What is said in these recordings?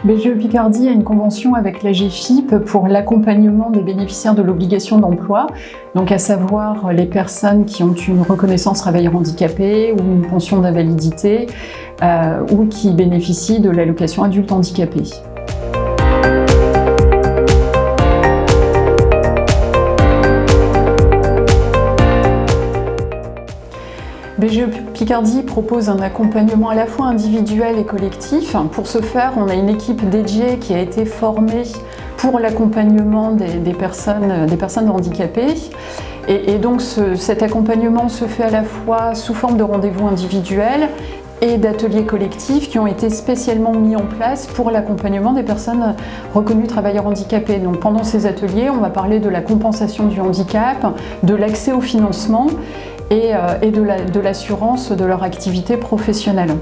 BGE Picardie a une convention avec la GFIP pour l'accompagnement des bénéficiaires de l'obligation d'emploi, donc à savoir les personnes qui ont une reconnaissance travailleur handicapé ou une pension d'invalidité ou qui bénéficient de l'allocation adulte handicapé. BGE Picardie propose un accompagnement à la fois individuel et collectif. Pour ce faire, on a une équipe dédiée qui a été formée pour l'accompagnement des personnes handicapées. Et donc cet accompagnement se fait à la fois sous forme de rendez-vous individuels et d'ateliers collectifs qui ont été spécialement mis en place pour l'accompagnement des personnes reconnues travailleurs handicapés. Donc pendant ces ateliers, on va parler de la compensation du handicap, de l'accès au financement et de l'assurance de leur activité professionnelle.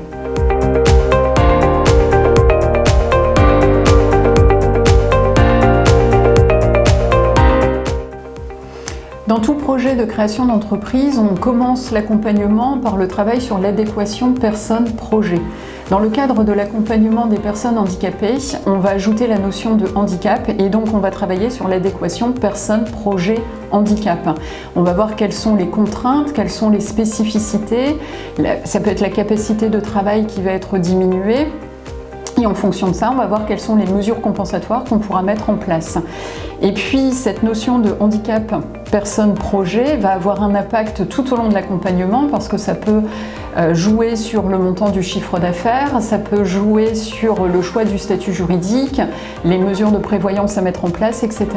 Dans tout projet de création d'entreprise, on commence l'accompagnement par le travail sur l'adéquation personne-projet. Dans le cadre de l'accompagnement des personnes handicapées, on va ajouter la notion de handicap et donc on va travailler sur l'adéquation personne-projet-handicap. On va voir quelles sont les contraintes, quelles sont les spécificités, ça peut être la capacité de travail qui va être diminuée. Et en fonction de ça, on va voir quelles sont les mesures compensatoires qu'on pourra mettre en place. Et puis, cette notion de handicap personne-projet va avoir un impact tout au long de l'accompagnement parce que ça peut jouer sur le montant du chiffre d'affaires, ça peut jouer sur le choix du statut juridique, les mesures de prévoyance à mettre en place, etc.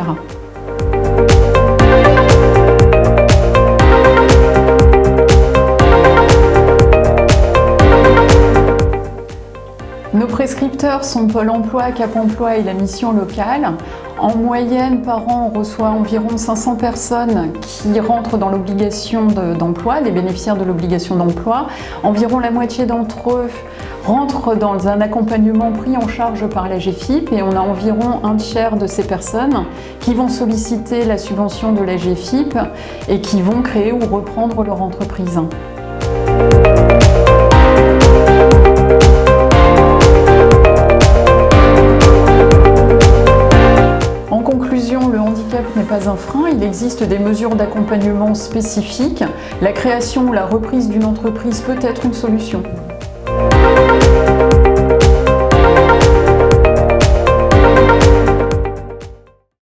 Nos prescripteurs sont Pôle emploi, Cap emploi et la mission locale. En moyenne, par an, on reçoit environ 500 personnes qui rentrent dans l'obligation d'emploi, des bénéficiaires de l'obligation d'emploi. Environ la moitié d'entre eux rentrent dans un accompagnement pris en charge par la GFIP et on a environ un tiers de ces personnes qui vont solliciter la subvention de la GFIP et qui vont créer ou reprendre leur entreprise. En conclusion, le handicap n'est pas un frein, il existe des mesures d'accompagnement spécifiques. La création ou la reprise d'une entreprise peut être une solution.